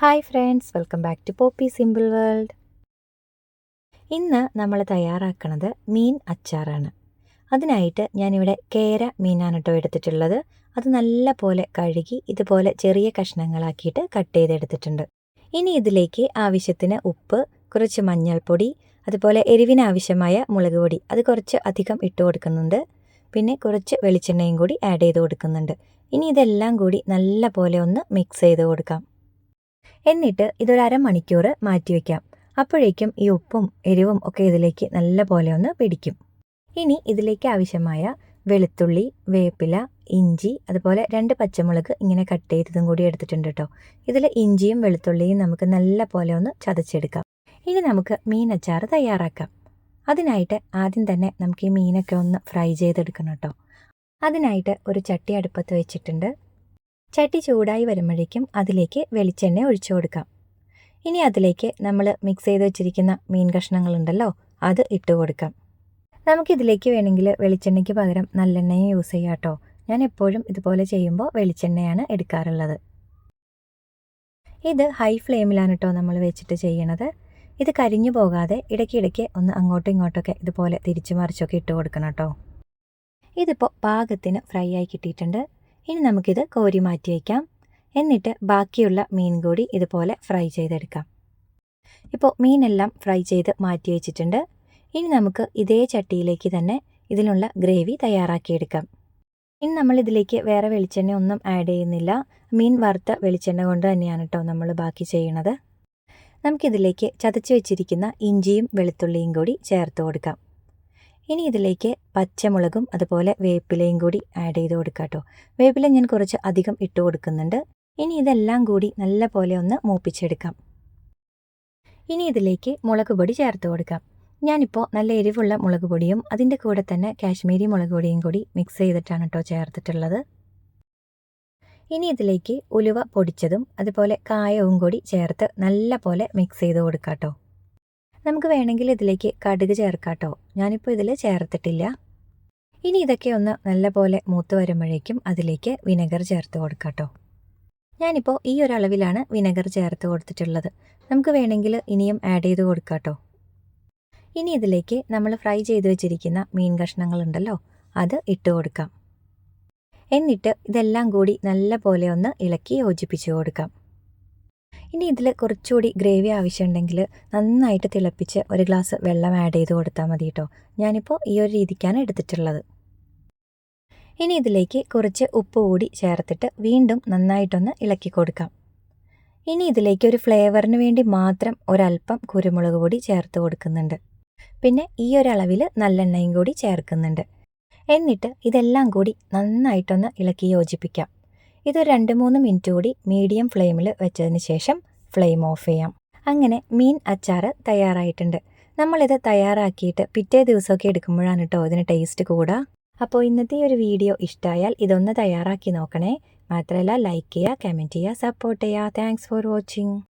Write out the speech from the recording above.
Hi friends, welcome back to Poppy Simple World. ഇന്ന് നമ്മൾ തയ്യാറാക്കുന്നത് മീൻ അച്ചാറാണ്. അതിനായിട്ട് ഞാനിവിടെ കേര മീനാണ് കേട്ടോ എടുത്തിട്ടുള്ളത്. അത് നല്ല പോലെ കഴുകി ഇതുപോലെ ചെറിയ കഷ്ണങ്ങളാക്കിയിട്ട് കട്ട് ചെയ്തെടുത്തിട്ടുണ്ട്. ഇനി ഇതിലേക്ക് ആവശ്യത്തിന് ഉപ്പ്, കുറച്ച് മഞ്ഞൾപ്പൊടി, അതുപോലെ എരിവിന് ആവശ്യമായ മുളക് പൊടി അത് കുറച്ച് അധികം ഇട്ട് കൊടുക്കുന്നുണ്ട്. പിന്നെ കുറച്ച് വെളിച്ചെണ്ണയും കൂടി ആഡ് ചെയ്ത് കൊടുക്കുന്നുണ്ട്. ഇനി ഇതെല്ലാം കൂടി നല്ല പോലെ ഒന്ന് മിക്സ് ചെയ്ത് കൊടുക്കാം. എന്നിട്ട് ഇതൊരു അരമണിക്കൂർ മാറ്റി വയ്ക്കാം. അപ്പോഴേക്കും ഈ ഉപ്പും എരിവും ഒക്കെ ഇതിലേക്ക് നല്ല പോലെ ഒന്ന് പിടിക്കും. ഇനി ഇതിലേക്ക് ആവശ്യമായ വെളുത്തുള്ളി, വേപ്പില, ഇഞ്ചി, അതുപോലെ 2 പച്ചമുളക് ഇങ്ങനെ കട്ട് ചെയ്തതും കൂടി എടുത്തിട്ടുണ്ട് കേട്ടോ. ഇതിൽ ഇഞ്ചിയും വെളുത്തുള്ളിയും നമുക്ക് നല്ല പോലെ ഒന്ന് ചതച്ചെടുക്കാം. ഇനി നമുക്ക് മീൻ അച്ചാർ തയ്യാറാക്കാം. അതിനായിട്ട് ആദ്യം തന്നെ നമുക്ക് ഈ മീനൊക്കെ ഒന്ന് ഫ്രൈ ചെയ്തെടുക്കണം കേട്ടോ. അതിനായിട്ട് ഒരു ചട്ടി അടുപ്പത്ത് വെച്ചിട്ടുണ്ട്. ചട്ടി ചൂടായി വരുമ്പോഴേക്കും അതിലേക്ക് വെളിച്ചെണ്ണ ഒഴിച്ചു കൊടുക്കാം. ഇനി അതിലേക്ക് നമ്മൾ മിക്സ് ചെയ്ത് വെച്ചിരിക്കുന്ന മീൻ കഷ്ണങ്ങളുണ്ടല്ലോ, അത് ഇട്ട് കൊടുക്കാം. നമുക്കിതിലേക്ക് വേണമെങ്കിൽ വെളിച്ചെണ്ണയ്ക്ക് പകരം നല്ലെണ്ണയും യൂസ് ചെയ്യാം കേട്ടോ. ഞാൻ എപ്പോഴും ഇതുപോലെ ചെയ്യുമ്പോൾ വെളിച്ചെണ്ണയാണ് എടുക്കാറുള്ളത്. ഇത് ഹൈ ഫ്ലെയിമിലാണ് കേട്ടോ നമ്മൾ വെച്ചിട്ട് ചെയ്യണത്. ഇത് കരിഞ്ഞു പോകാതെ ഇടയ്ക്കിടയ്ക്ക് ഒന്ന് അങ്ങോട്ടും ഇങ്ങോട്ടൊക്കെ ഇതുപോലെ തിരിച്ചു മറിച്ചൊക്കെ ഇട്ട് കൊടുക്കണം കേട്ടോ. ഇതിപ്പോൾ പാകത്തിന് ഫ്രൈ ആയി കിട്ടിയിട്ടുണ്ട്. ഇനി നമുക്കിത് കോരി മാറ്റി വയ്ക്കാം. എന്നിട്ട് ബാക്കിയുള്ള മീൻ കൂടി ഇതുപോലെ ഫ്രൈ ചെയ്തെടുക്കാം. ഇപ്പോൾ മീനെല്ലാം ഫ്രൈ ചെയ്ത് മാറ്റി വെച്ചിട്ടുണ്ട്. ഇനി നമുക്ക് ഇതേ ചട്ടിയിലേക്ക് തന്നെ ഇതിനുള്ള ഗ്രേവി തയ്യാറാക്കിയെടുക്കാം. ഇനി നമ്മളിതിലേക്ക് വേറെ വെളിച്ചെണ്ണ ഒന്നും ആഡ് ചെയ്യുന്നില്ല. മീൻ വറുത്ത വെളിച്ചെണ്ണ കൊണ്ട് തന്നെയാണ് കേട്ടോ നമ്മൾ ബാക്കി ചെയ്യണത്. നമുക്കിതിലേക്ക് ചതച്ച് വെച്ചിരിക്കുന്ന ഇഞ്ചിയും വെളുത്തുള്ളിയും കൂടി ചേർത്ത് കൊടുക്കാം. ഇനി ഇതിലേക്ക് പച്ചമുളകും അതുപോലെ വേപ്പിലയും കൂടി ആഡ് ചെയ്ത് കൊടുക്കാം കേട്ടോ. വേപ്പില ഞാൻ കുറച്ച് അധികം ഇട്ട് കൊടുക്കുന്നുണ്ട്. ഇനി ഇതെല്ലാം കൂടി നല്ല പോലെ ഒന്ന് മൂപ്പിച്ചെടുക്കാം. ഇനി ഇതിലേക്ക് മുളക് പൊടി ചേർത്ത് കൊടുക്കാം. ഞാനിപ്പോൾ നല്ല എരിവുള്ള മുളക് പൊടിയും അതിൻ്റെ കൂടെ തന്നെ കാശ്മീരി മുളക് പൊടിയും കൂടി മിക്സ് ചെയ്തിട്ടാണ് കേട്ടോ ചേർത്തിട്ടുള്ളത്. ഇനി ഇതിലേക്ക് ഉലുവ പൊടിച്ചതും അതുപോലെ കായവും കൂടി ചേർത്ത് നല്ല പോലെ മിക്സ് ചെയ്ത് കൊടുക്കാം കേട്ടോ. നമുക്ക് വേണമെങ്കിൽ ഇതിലേക്ക് കടുക് ചേർക്കാം കേട്ടോ. ഞാനിപ്പോൾ ഇതിൽ ചേർത്തിട്ടില്ല. ഇനി ഇതൊക്കെ ഒന്ന് നല്ല പോലെ മൂത്ത് വരുമ്പോഴേക്കും അതിലേക്ക് വിനെഗർ ചേർത്ത് കൊടുക്കാം കേട്ടോ. ഞാനിപ്പോൾ ഈ ഒരു അളവിലാണ് വിനെഗർ ചേർത്ത് കൊടുത്തിട്ടുള്ളത്. നമുക്ക് വേണമെങ്കിൽ ഇനിയും ആഡ് ചെയ്ത് കൊടുക്കാം കേട്ടോ. ഇനി ഇതിലേക്ക് നമ്മൾ ഫ്രൈ ചെയ്ത് വെച്ചിരിക്കുന്ന മീൻ കഷ്ണങ്ങളുണ്ടല്ലോ, അത് ഇട്ട് കൊടുക്കാം. എന്നിട്ട് ഇതെല്ലാം കൂടി നല്ല പോലെ ഒന്ന് ഇളക്കി യോജിപ്പിച്ച് കൊടുക്കാം. ഇനി ഇതിൽ കുറച്ചുകൂടി ഗ്രേവി ആവശ്യമുണ്ടെങ്കിൽ നന്നായിട്ട് തിളപ്പിച്ച് ഒരു ഗ്ലാസ് വെള്ളം ആഡ് ചെയ്ത് കൊടുത്താൽ മതി കേട്ടോ. ഞാനിപ്പോൾ ഈ ഒരു രീതിക്കാണ് എടുത്തിട്ടുള്ളത്. ഇനി ഇതിലേക്ക് കുറച്ച് ഉപ്പ് കൂടി ചേർത്തിട്ട് വീണ്ടും നന്നായിട്ടൊന്ന് ഇളക്കി കൊടുക്കാം. ഇനി ഇതിലേക്ക് ഒരു ഫ്ലേവറിന് വേണ്ടി മാത്രം ഒരല്പം കുരുമുളക് പൊടി ചേർത്ത് കൊടുക്കുന്നുണ്ട്. പിന്നെ ഈ ഒരു അളവിൽ നല്ലെണ്ണയും കൂടി ചേർക്കുന്നുണ്ട്. എന്നിട്ട് ഇതെല്ലാം കൂടി നന്നായിട്ടൊന്ന് ഇളക്കി യോജിപ്പിക്കാം. ഇത് 2-3 മിനിറ്റ് കൂടി മീഡിയം ഫ്ലെയിമിൽ വെച്ചതിന് ശേഷം ഫ്ലെയിം ഓഫ് ചെയ്യാം. അങ്ങനെ മീൻ അച്ചാർ തയ്യാറായിട്ടുണ്ട്. നമ്മളിത് തയ്യാറാക്കിയിട്ട് പിറ്റേ ദിവസമൊക്കെ എടുക്കുമ്പോഴാണ് കേട്ടോ ഇതിന് ടേസ്റ്റ് കൂടുക. അപ്പോൾ ഇന്നത്തെ ഒരു വീഡിയോ ഇഷ്ടമായാൽ ഇതൊന്ന് തയ്യാറാക്കി നോക്കണേ. മാത്രമല്ല ലൈക്ക് ചെയ്യുക, കമൻറ്റ് ചെയ്യുക, സപ്പോർട്ട് ചെയ്യുക. Thanks for watching.